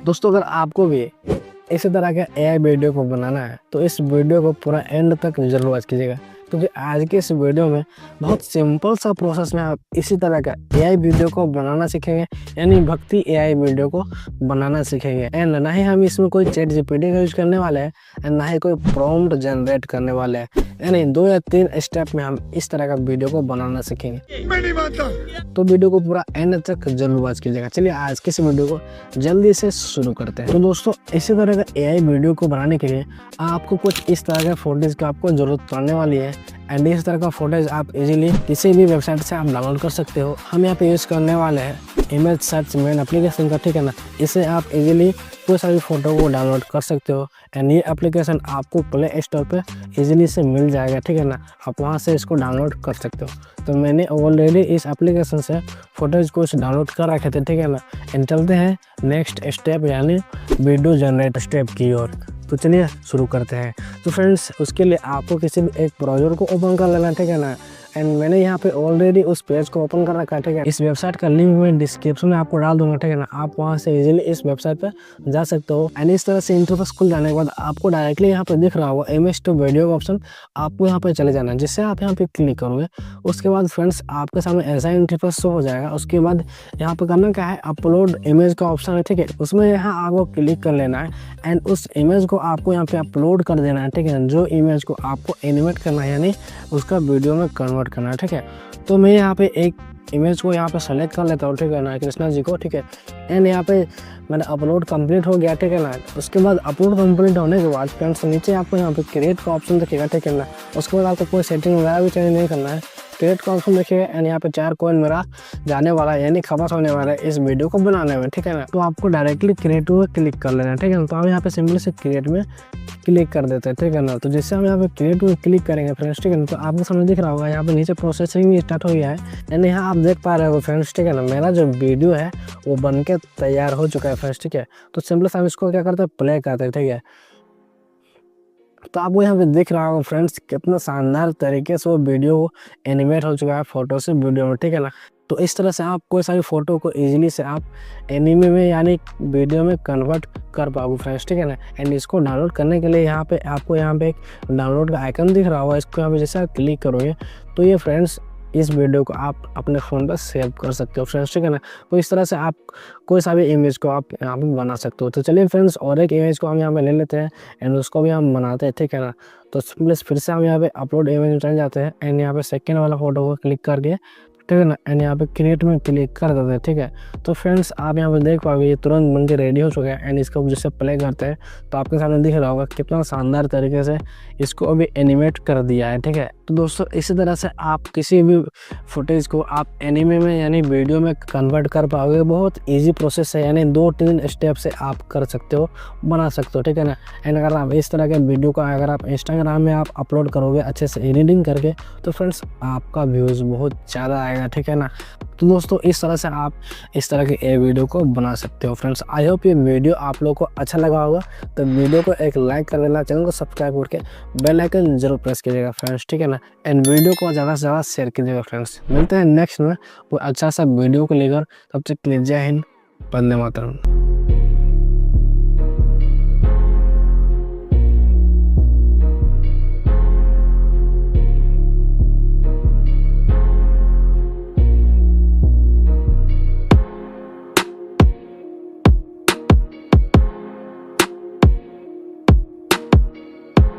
दोस्तों अगर आपको भी इसी तरह का एआई वीडियो को बनाना है तो इस वीडियो को पूरा एंड तक जरूर वॉच कीजिएगा, क्योंकि आज के इस वीडियो में बहुत सिंपल सा प्रोसेस में आप इसी तरह का एआई वीडियो को बनाना सीखेंगे, यानी भक्ति एआई वीडियो को बनाना सीखेंगे। एंड ना ही हम इसमें कोई चैट जीपीटी का यूज करने वाले हैं एंड ना ही कोई प्रॉम्प्ट जनरेट करने वाले हैं, यानी 2 या 3 स्टेप में हम इस तरह का वीडियो को बनाना सीखेंगे। मैं नहीं मानता। तो वीडियो को पूरा एंड तक जरूर वॉच कीजिएगा। चलिए आज के इस वीडियो को जल्दी से शुरू करते हैं। तो दोस्तों इसी तरह का एआई वीडियो को बनाने के लिए आपको कुछ इस तरह के फोटेज की आपको जरूरत पड़ने वाली है। एंड इस तरह का फोटेज आप इजीली किसी भी वेबसाइट से आप डाउनलोड कर सकते हो। हम यहाँ पे यूज़ करने वाले हैं इमेज सर्च मेन एप्लीकेशन का, ठीक है ना। इससे आप इजीली कोई सा भी फोटो को डाउनलोड कर सकते हो एंड ये एप्लीकेशन आपको प्ले स्टोर पे इजीली से मिल जाएगा, ठीक है ना। आप वहाँ से इसको डाउनलोड कर सकते हो। तो मैंने ऑलरेडी इस एप्लीकेशन से फोटोज कुछ डाउनलोड कर रखे थे, ठीक है ना। एंड चलते हैं नेक्स्ट स्टेप यानी वीडियो जनरेट स्टेप की ओर। तो चलिए शुरू करते हैं। तो फ्रेंड्स उसके लिए आपको किसी भी एक ब्राउज़र को ओपन कर लेना, ठीक है ना। एंड मैंने यहाँ पे ऑलरेडी उस पेज को ओपन कर रखा है, ठीक है। इस वेबसाइट का लिंक मैं डिस्क्रिप्शन में आपको डाल दूंगा, ठीक है ना। आप वहाँ से इजीली इस वेबसाइट पे जा सकते हो। एंड इस तरह से इंटरफेस खुल जाने के बाद आपको डायरेक्टली यहाँ पे दिख रहा होगा इमेज टू वीडियो का ऑप्शन, आपको यहाँ पे चले जाना है। जिससे आप यहाँ पे क्लिक करोगे उसके बाद फ्रेंड्स आपके सामने ऐसा इंटरफेस शो हो जाएगा। उसके बाद यहाँ पे करना क्या है, अपलोड इमेज का ऑप्शन है, ठीक है। उसमें यहाँ आपको क्लिक कर लेना है एंड उस इमेज को आपको यहाँ पे अपलोड कर देना है, ठीक है। जो इमेज को आपको एनिमेट करना है यानी उसका वीडियो में कन्वर्ट करना है, ठीक है। तो मैं यहाँ पे एक इमेज को यहाँ पे सेलेक्ट कर लेता हूँ, ठीक है ना, कृष्णा जी को, ठीक है। एंड यहाँ पे मैंने अपलोड कंप्लीट हो गया, ठीक है ना। उसके बाद अपलोड कंप्लीट होने के बाद फ्रेंड्स नीचे आपको यहाँ पे क्रिएट का ऑप्शन दिखेगा, ठीक है ना। उसके बाद आपको कोई सेटिंग वगैरह भी चेंज नहीं करना है। क्रिएट का ऑप्शन देखिए एंड यहाँ पे 4 कॉइन मेरा जाने वाला है, यानी खपत होने वाला है इस वीडियो को बनाने में, ठीक है ना। तो आपको डायरेक्टली क्रिएट में क्लिक कर लेना है, ठीक है ना। तो हम यहाँ पे सिंपली से क्रिएट में क्लिक कर देते हैं, ठीक है ना। तो जिससे हम यहाँ पे क्रिएट में क्लिक करेंगे फ्रेंड्स, ठीक है ना। तो आपको सामने दिख रहा होगा यहाँ पे नीचे प्रोसेसिंग भी स्टार्ट हो गया है यानी यहाँ आप देख पा रहे हो फ्रेंड्स, ठीक है ना। मेरा जो वीडियो है वो बन के तैयार हो चुका है फ्रेंड्स, ठीक है। तो सिंपली से हम इसको क्या करते हैं, प्ले करते हैं, ठीक है। तो आपको यहाँ पे दिख रहा होगा फ्रेंड्स कितना शानदार तरीके से वो वीडियो एनिमेट हो चुका है फोटो से वीडियो में, ठीक है ना। तो इस तरह से आप कोई सारी फोटो को इजीली से आप एनिमे में यानी वीडियो में कन्वर्ट कर पाओगे फ्रेंड्स, ठीक है ना। एंड इसको डाउनलोड करने के लिए यहाँ पे आपको यहाँ पे एक डाउनलोड का आइकन दिख रहा होगा। इसको यहाँ पे जैसे आप क्लिक करोगे तो ये फ्रेंड्स इस वीडियो को आप अपने फ़ोन पर सेव कर सकते हो फ्रेंड्स, ठीक है ना। तो इस तरह से आप कोई सा भी इमेज को आप यहाँ पे बना सकते हो। तो चलिए फ्रेंड्स और एक इमेज को हम यहाँ पे ले लेते हैं एंड उसको भी हम बनाते हैं, ठीक है ना। तो प्लीज़ फिर से हम यहाँ पे अपलोड इमेज में चले जाते हैं एंड यहाँ पे सेकेंड वाला फोटो को क्लिक करके, ठीक है ना। एंड यहाँ पे क्रिएट में क्लिक कर देते हैं, ठीक है। तो फ्रेंड्स आप यहाँ पे देख पाओगे ये तुरंत बन के रेडी हो चुका है। एंड इसको जैसे प्ले करते हैं तो आपके सामने दिख रहा होगा कितना शानदार तरीके से इसको अभी एनिमेट कर दिया है, ठीक है। तो दोस्तों इसी तरह से आप किसी भी फुटेज को आप एनिमे में यानी वीडियो में कन्वर्ट कर पाओगे। बहुत ईजी प्रोसेस है, यानी 2-3 स्टेप से आप कर सकते हो, बना सकते हो, ठीक है ना। एंड अगर आप इस तरह के वीडियो को अगर आप इंस्टाग्राम में आप अपलोड करोगे अच्छे से एडिटिंग करके तो फ्रेंड्स आपका व्यूज़ बहुत ज़्यादा आएगा, ठीक है ना। तो दोस्तों इस तरह से आप इस तरह के ए वीडियो को बना सकते हो फ्रेंड्स। आई होप ये वीडियो आप लोगों को अच्छा लगा होगा। तो वीडियो को एक लाइक कर देना, चैनल को सब्सक्राइब करके बेल आइकन जरूर प्रेस कीजिएगा फ्रेंड्स, ठीक है ना। एंड वीडियो को ज़्यादा से ज़्यादा शेयर कीजिएगा फ्रेंड्स। मिलते हैं नेक्स्ट में कोई अच्छा सा वीडियो को लेकर, तब तक के लिए जय हिंद, वंदे मातरम।